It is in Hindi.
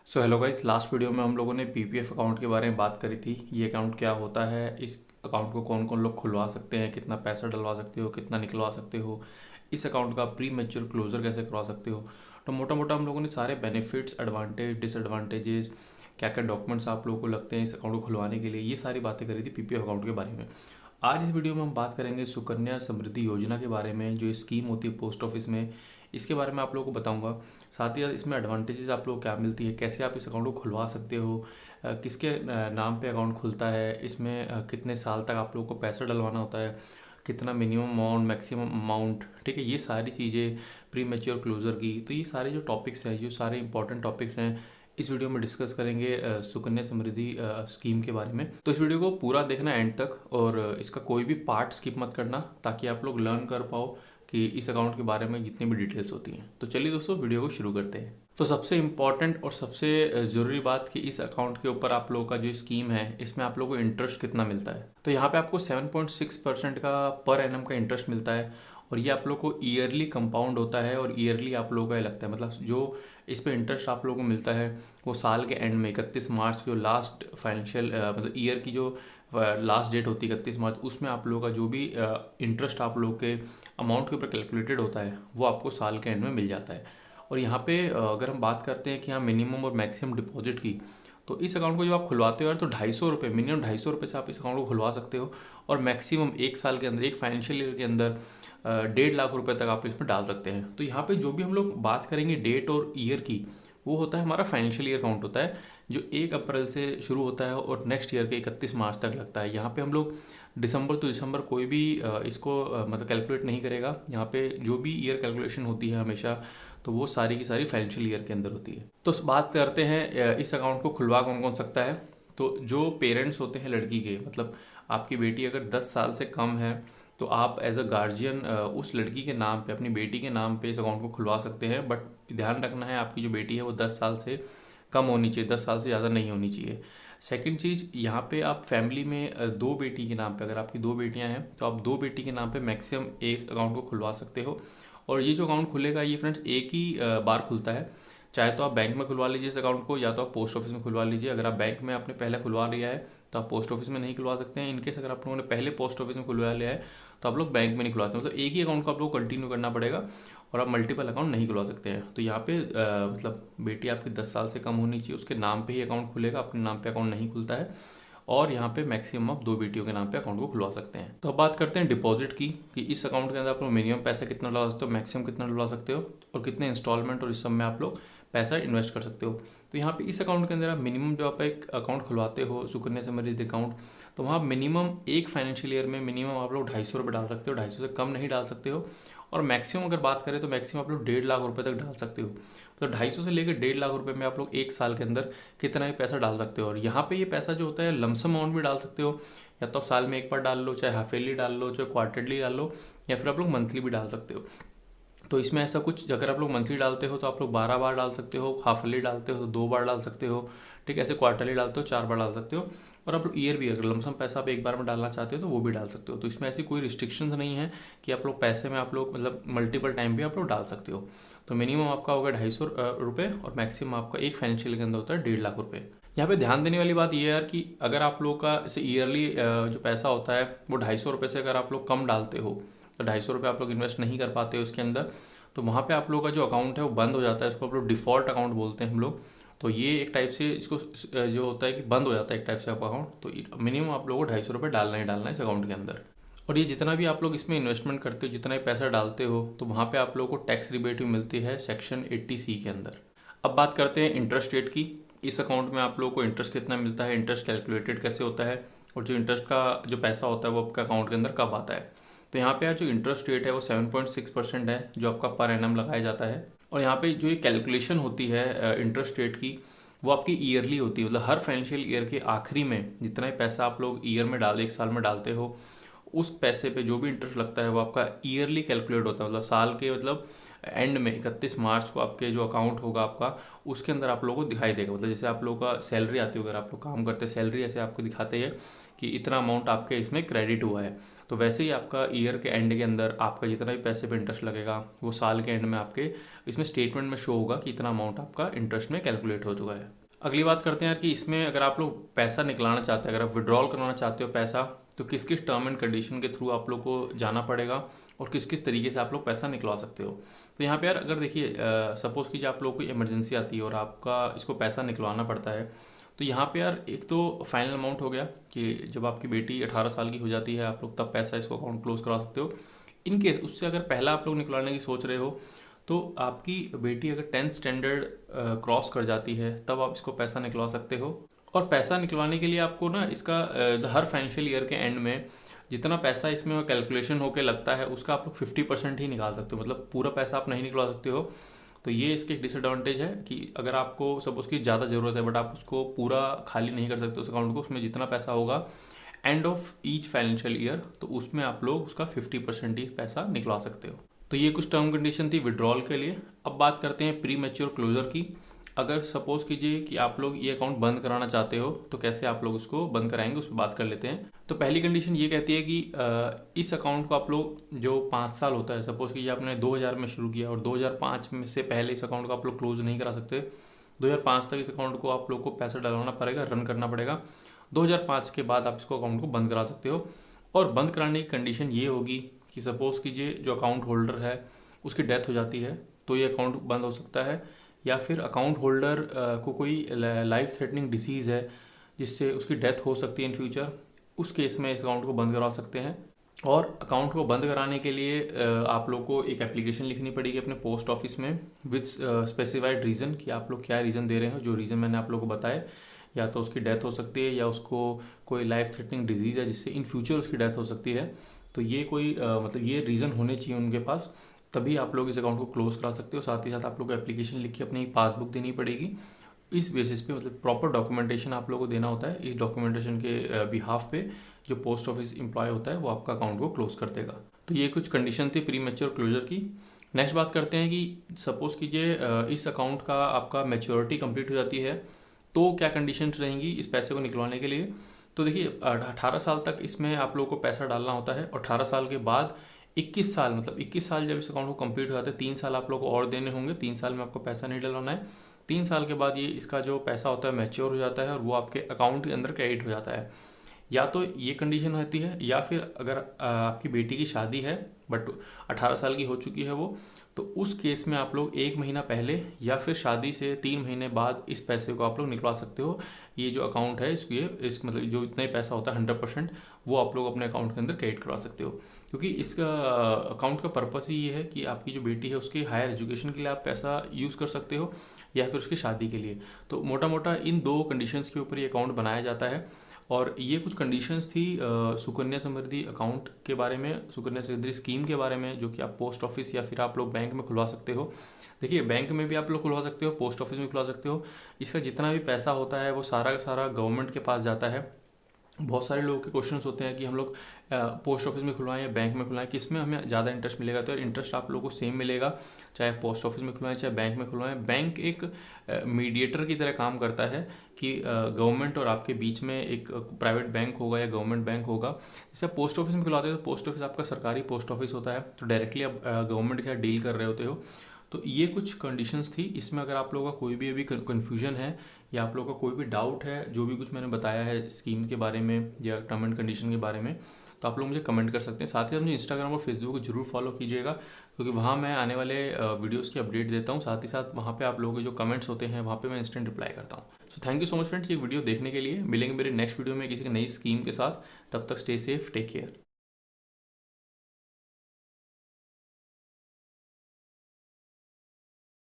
So hello guys, last video में हम लोगों ने पीपीएफ अकाउंट के बारे में बात करी थी। ये अकाउंट क्या होता है, इस अकाउंट को कौन कौन लोग खुलवा सकते हैं, कितना पैसा डलवा सकते हो, कितना निकलवा सकते हो, इस अकाउंट का प्री मैच्योर क्लोजर कैसे करवा सकते हो। तो मोटा मोटा हम लोगों ने सारे बेनिफिट्स, एडवांटेज, डिसएडवांटेजेस, क्या क्या डॉक्यूमेंट्स आप लोगों को लगते हैं इस अकाउंट को खुलवाने के लिए, ये सारी बातें करी थी पीपीएफ अकाउंट के बारे में। आज इस वीडियो में हम बात करेंगे सुकन्या समृद्धि योजना के बारे में, जो स्कीम होती है पोस्ट ऑफिस में, इसके बारे में आप लोगों को बताऊंगा। साथ ही साथ इसमें एडवांटेजेस आप लोग को क्या मिलती है, कैसे आप इस अकाउंट को खुलवा सकते हो, किसके नाम पे अकाउंट खुलता है, इसमें कितने साल तक आप लोगों को पैसा डलवाना होता है, कितना मिनिमम अमाउंट, मैक्सिमम अमाउंट, ठीक है, ये सारी चीज़ें प्री मैच्योर क्लोजर की। तो ये सारे जो टॉपिक्स हैं, जो सारे इंपॉर्टेंट टॉपिक्स हैं, इस वीडियो में डिस्कस करेंगे सुकन्या समृद्धि स्कीम के बारे में। तो इस वीडियो को पूरा देखना एंड तक, और इसका कोई भी पार्ट स्किप मत करना, ताकि आप लोग लर्न कर पाओ कि इस अकाउंट के बारे में जितनी भी डिटेल्स होती हैं। तो चलिए दोस्तों, वीडियो को शुरू करते हैं। तो सबसे इम्पॉर्टेंट और सबसे ज़रूरी बात कि इस अकाउंट के ऊपर आप लोगों का जो स्कीम है, इसमें आप लोगों को इंटरेस्ट कितना मिलता है। तो यहाँ पे आपको 7.6% का पर एनम का इंटरेस्ट मिलता है, और ये आप लोग को ईयरली कंपाउंड होता है, और ईयरली आप लोगों का ये लगता है, मतलब जो इस पे इंटरेस्ट आप लोगों को मिलता है वो साल के एंड में 31 मार्च जो लास्ट फाइनेंशियल मतलब ईयर की जो लास्ट डेट होती है 31 मार्च, उसमें आप लोगों का जो भी इंटरेस्ट आप लोग के अमाउंट के ऊपर कैलकुलेटेड होता है, वो आपको साल के एंड में मिल जाता है। और यहाँ पे अगर हम बात करते हैं कि हाँ मिनिमम और मैक्सिमम डिपॉजिट की, तो इस अकाउंट को जब आप खुलवाते हो यार, तो 250 रुपये, मिनिमम 250 रुपये से आप इस अकाउंट को खुलवा सकते हो, और मैक्सिमम एक साल के अंदर, एक फाइनेंशियल ईयर के अंदर 1.5 लाख रुपए तक आप इसमें डाल सकते हैं। तो यहाँ पे जो भी हम लोग बात करेंगे डेट और ईयर की, वो होता है हमारा फाइनेंशियल ईयर अकाउंट होता है, जो 1 अप्रैल से शुरू होता है और नेक्स्ट ईयर के 31 मार्च तक लगता है। यहाँ पे हम लोग दिसंबर टू दिसंबर कोई भी इसको मतलब कैलकुलेट नहीं करेगा। यहाँ पे जो भी ईयर कैलकुलेशन होती है हमेशा, तो वो सारी की सारी फाइनेंशियल ईयर के अंदर होती है। तो बात करते हैं इस अकाउंट को खुलवा कौन कौन सकता है। तो जो पेरेंट्स होते हैं लड़की के, मतलब आपकी बेटी अगर 10 साल से कम है, तो आप एज अ गार्जियन उस लड़की के नाम पे, अपनी बेटी के नाम पे इस अकाउंट को खुलवा सकते हैं। बट ध्यान रखना है, आपकी जो बेटी है वो 10 साल से कम होनी चाहिए, 10 साल से ज़्यादा नहीं होनी चाहिए। सेकंड चीज़, यहाँ पे आप फैमिली में दो बेटी के नाम पे, अगर आपकी दो बेटियाँ हैं, तो आप दो बेटी के नाम पे मैक्सिमम एक अकाउंट को खुलवा सकते हो। और ये जो अकाउंट खुलेगा, ये फ्रेंड्स एक ही बार खुलता है। चाहे तो आप बैंक में खुलवा लीजिए इस अकाउंट को, या तो आप पोस्ट ऑफिस में खुलवा लीजिए। अगर आप बैंक में आपने पहले खुलवा लिया है, तो आप पोस्ट ऑफिस में नहीं खुलवा सकते हैं। इनकेस अगर आप लोगों ने पहले पोस्ट ऑफिस में खुलवा लिया है, तो आप लोग बैंक में नहीं खुलवा सकते। मतलब एक ही अकाउंट को आप लोग कंटिन्यू करना पड़ेगा, और आप मल्टीपल अकाउंट नहीं खुलवा सकते हैं। तो यहाँ पे मतलब बेटी आपकी 10 साल से कम होनी चाहिए, उसके नाम पे ही अकाउंट खुलेगा, अपने नाम पे अकाउंट नहीं खुलता है। और यहाँ पे मैक्सिमम आप दो बेटियों के नाम पे अकाउंट को खुलवा सकते हैं। तो अब बात करते हैं डिपॉजिट की, कि इस अकाउंट के अंदर आप लोग मिनिमम पैसा कितना डलवा सकते हो, मैक्सिमम कितना डलवा सकते हो, और कितने इंस्टॉलमेंट और इस सब में आप लोग पैसा इन्वेस्ट कर सकते हो। तो यहाँ पे इस अकाउंट के अंदर आप मिनिमम, जो आप एक अकाउंट खुलवाते हो सुकन्या समृद्धि अकाउंट, तो वहाँ मिनिमम एक फाइनेंशियल ईयर में मिनिमम आप लोग 250 रुपये डाल सकते हो, 250 से कम नहीं डाल सकते हो। और मैक्सिमम अगर बात करें, तो मैक्सिमम आप लोग 1.5 लाख रुपए तक डाल सकते हो। तो 250 से लेकर 1.5 लाख रुपए में आप लोग एक साल के अंदर कितना भी पैसा डाल सकते हो। और यहाँ पे ये पैसा जो होता है लमसम अमाउंट भी डाल सकते हो, या तो आप साल में एक बार डाल लो, चाहे हाफ ईयरली डाल लो, चाहे क्वार्टरली डाल लो, या फिर आप लोग मंथली भी डाल सकते हो। तो इसमें ऐसा कुछ, अगर आप लोग मंथली डालते हो तो आप लोग 12 बार डाल सकते हो, हाफ ईयरली डालते हो तो 2 बार डाल सकते हो, ठीक है, ऐसे क्वार्टरली डालते हो 4 बार डाल सकते हो। और आप लोग ईयर भी, अगर लमसम पैसा आप एक बार में डालना चाहते हो तो वो भी डाल सकते हो। तो इसमें ऐसी कोई रिस्ट्रिक्शंस नहीं है कि आप लोग पैसे में आप लोग मतलब मल्टीपल टाइम भी आप लोग डाल सकते हो। तो मिनिमम आपका होगा 250 रुपये, और मैक्सिमम आपका एक फाइनेंशियल के अंदर होता है 1.5 लाख रुपये। यहाँ पे ध्यान देने वाली बात यह है यार, कि अगर आप लोग का जैसे ईयरली जो पैसा होता है वो 250 रुपये से अगर आप लोग कम डालते हो, तो 250 रुपये आप लोग इन्वेस्ट नहीं कर पाते हो उसके अंदर, तो वहाँ पे आप लोगों का जो अकाउंट है वो बंद हो जाता है। इसको आप लोग डिफ़ॉल्ट अकाउंट बोलते हैं हम लोग। तो ये एक टाइप से इसको जो होता है कि बंद हो जाता है एक टाइप से आपका अकाउंट। तो मिनिमम आप लोगों को 250 रुपये डालना ही डालना है इस अकाउंट के अंदर। और ये जितना भी आप लोग इसमें इन्वेस्टमेंट करते हो, जितना भी पैसा डालते हो, तो वहाँ पे आप लोगों को टैक्स रिबेट भी मिलती है सेक्शन 80C के अंदर। अब बात करते हैं इंटरेस्ट रेट की। इस अकाउंट में आप लोगों को इंटरेस्ट कितना मिलता है, इंटरेस्ट कैलकुलेटेड कैसे होता है, और जो इंटरेस्ट का जो पैसा होता है वो आपका अकाउंट के अंदर कब आता है। तो यहाँ पे यार जो इंटरेस्ट रेट है वो 7.6% है, जो आपका पर एनम लगाया जाता है। और यहाँ पे जो ये कैलकुलेशन होती है इंटरेस्ट रेट की, वो आपकी ईयरली होती है। मतलब हर फाइनेंशियल ईयर के आखिरी में जितना ही पैसा आप लोग ईयर में डाल, एक साल में डालते हो, उस पैसे पे जो भी इंटरेस्ट लगता है वो आपका ईयरली कैलकुलेट होता है। मतलब साल के मतलब एंड में 31 मार्च को आपके जो अकाउंट होगा आपका, उसके अंदर आप लोगों को दिखाई देगा। मतलब जैसे आप लोगों का सैलरी आती है, अगर आप लोग काम करते हैं, सैलरी ऐसे आपको दिखाते हैं कि इतना अमाउंट आपके इसमें क्रेडिट हुआ है। तो वैसे ही आपका ईयर के एंड के अंदर आपका जितना भी पैसे पे इंटरेस्ट लगेगा वो साल के एंड में आपके इसमें स्टेटमेंट में शो होगा कि इतना अमाउंट आपका इंटरेस्ट में कैलकुलेट हो चुका है। अगली बात करते हैं यार कि इसमें अगर आप लोग पैसा निकलाना चाहते हैं, अगर आप विड्रॉल करवाना चाहते हो पैसा, तो किस किस टर्म एंड कंडीशन के थ्रू आप लोग को जाना पड़ेगा और किस किस तरीके से आप लोग पैसा निकलवा सकते हो। तो यहाँ पे यार अगर देखिए सपोज़ कीजिए आप लोग को इमरजेंसी आती है और आपका इसको पैसा निकलवाना पड़ता है, तो यहाँ पे यार एक तो फाइनल अमाउंट हो गया कि जब आपकी बेटी 18 साल की हो जाती है आप लोग तब पैसा इसको अकाउंट क्लोज करा सकते हो। इन केस उससे अगर पहला आप लोग निकलवाने की सोच रहे हो तो आपकी बेटी अगर 10th स्टैंडर्ड क्रॉस कर जाती है तब आप इसको पैसा निकलवा सकते हो। और पैसा निकलवाने के लिए आपको ना इसका हर फाइनेंशियल ईयर के एंड में जितना पैसा इसमें कैलकुलेशन होकर लगता है उसका आप लोग 50% ही निकाल सकते हो, मतलब पूरा पैसा आप नहीं निकलवा सकते हो। तो ये इसके एक डिसएडवांटेज है कि अगर आपको सपोज की ज़्यादा ज़रूरत है बट आप उसको पूरा खाली नहीं कर सकते उस अकाउंट को, उसमें जितना पैसा होगा end of each financial year तो उसमें आप लोग उसका 50% ही पैसा निकलवा सकते हो। तो ये कुछ टर्म कंडीशन थी विड्रॉल के लिए। अब बात करते हैं प्री मैच्योर क्लोजर की। अगर सपोज कीजिए कि आप लोग ये अकाउंट बंद कराना चाहते हो तो कैसे आप लोग उसको बंद कराएंगे उस पर बात कर लेते हैं। तो पहली कंडीशन ये कहती है कि इस अकाउंट को आप लोग जो 5 साल होता है, सपोज कीजिए आपने 2000 में शुरू किया और 2005 में से पहले इस अकाउंट को आप लोग क्लोज नहीं करा सकते। 2005 तक इस अकाउंट को आप लोग को पैसा डलवाना पड़ेगा, रन करना पड़ेगा। 2005 के बाद आप इसको अकाउंट को बंद करा सकते हो। और बंद कराने की कंडीशन ये होगी कि सपोज़ कीजिए जो अकाउंट होल्डर है उसकी डेथ हो जाती है तो ये अकाउंट बंद हो सकता है, या फिर अकाउंट होल्डर को कोई लाइफ थ्रेटनिंग डिसीज़ है जिससे उसकी डेथ हो सकती है इन फ्यूचर, उस केस में इस अकाउंट को बंद करवा सकते हैं। और अकाउंट को बंद कराने के लिए आप लोग को एक एप्लीकेशन लिखनी पड़ेगी अपने पोस्ट ऑफिस में विद स्पेसिफाइड रीज़न कि आप लोग क्या रीज़न दे रहे हो। जो रीज़न मैंने आप लोग को बताए, या तो उसकी डेथ हो सकती है या उसको कोई लाइफ थ्रेटनिंग डिजीज़ है जिससे इन फ्यूचर उसकी डेथ हो सकती है। तो ये कोई मतलब ये रीज़न होने चाहिए उनके पास, तभी आप लोग इस अकाउंट को क्लोज करा सकते हो। साथ ही साथ आप लोग को एप्लीकेशन लिख के अपनी पासबुक देनी पड़ेगी। इस बेसिस पे मतलब प्रॉपर डॉक्यूमेंटेशन आप लोगों को देना होता है। इस डॉक्यूमेंटेशन के बिहाफ पे जो पोस्ट ऑफिस एम्प्लॉय होता है वो आपका अकाउंट को क्लोज कर देगा। तो ये कुछ कंडीशन थी प्री मैच्योर क्लोजर की। नेक्स्ट बात करते हैं कि सपोज कीजिए इस अकाउंट का आपका मैच्योरिटी कंप्लीट हो जाती है तो क्या कंडीशन रहेंगी इस पैसे को निकलवाने के लिए। तो देखिए 18 साल तक इसमें आप लोगों को पैसा डालना होता है और 18 साल के बाद 21 साल, मतलब 21 साल जब इस अकाउंट को कंप्लीट हो जाता है 3 साल आप लोग को और देने होंगे। 3 साल में आपको पैसा नहीं डलवाना है। 3 साल के बाद ये इसका जो पैसा होता है मैच्योर हो जाता है और वो आपके अकाउंट के अंदर क्रेडिट हो जाता है। या तो ये कंडीशन होती है, या फिर अगर आपकी बेटी की शादी है बट 18 साल की हो चुकी है वो, तो उस केस में आप लोग 1 महीना पहले या फिर शादी से 3 महीने बाद इस पैसे को आप लोग निकलवा सकते हो। ये जो अकाउंट है इस मतलब जो इतना ही पैसा होता है 100% वो आप लोग अपने अकाउंट के अंदर क्रेडिट करवा सकते हो। क्योंकि इसका अकाउंट का पर्पस ही ये है कि आपकी जो बेटी है उसकी हायर एजुकेशन के लिए आप पैसा यूज़ कर सकते हो या फिर उसकी शादी के लिए। तो मोटा मोटा इन 2 कंडीशंस के ऊपर ये अकाउंट बनाया जाता है। और ये कुछ कंडीशंस थी सुकन्या समृद्धि अकाउंट के बारे में, सुकन्या समृद्धि स्कीम के बारे में, जो कि आप पोस्ट ऑफिस या फिर आप लोग बैंक में खुलवा सकते हो। देखिए बैंक में भी आप लोग खुलवा सकते हो, पोस्ट ऑफिस में खुलवा सकते हो। इसका जितना भी पैसा होता है वो सारा का सारा गवर्नमेंट के पास जाता है। बहुत सारे लोगों के क्वेश्चंस होते हैं कि हम लोग पोस्ट ऑफिस में खुलवाएं या बैंक में खुलवाएं, किस में हमें ज़्यादा इंटरेस्ट मिलेगा। तो इंटरेस्ट आप लोगों को सेम मिलेगा चाहे पोस्ट ऑफिस में खुलवाएं चाहे बैंक में खुलवाएं। बैंक एक मीडिएटर की तरह काम करता है कि गवर्नमेंट और आपके बीच में एक प्राइवेट बैंक होगा या गवर्नमेंट बैंक होगा। जैसे पोस्ट ऑफिस में खुलवाते हो तो पोस्ट ऑफिस आपका सरकारी पोस्ट ऑफिस होता है, तो डायरेक्टली आप गवर्नमेंट के साथ डील कर रहे होते हो। तो ये कुछ कंडीशंस थी। इसमें अगर आप लोगों का कोई भी अभी कन्फ्यूजन है या आप लोगों का कोई भी डाउट है जो भी कुछ मैंने बताया है स्कीम के बारे में या टर्म एंड कंडीशन के बारे में, तो आप लोग मुझे कमेंट कर सकते हैं। साथ ही मुझे इंस्टाग्राम और फेसबुक को जरूर फॉलो कीजिएगा क्योंकि वहाँ मैं आने वाले वीडियोस की अपडेट देता हूँ। साथ ही साथ वहाँ पे आप लोगों के जो कमेंट्स होते हैं वहाँ पे मैं इंस्टेंट रिप्लाई करता हूँ। So thank you so much friends ये वीडियो देखने के लिए। मिलेंगे मेरे नेक्स्ट वीडियो में किसी नई स्कीम के साथ। तब तक स्टे सेफ, टेक केयर।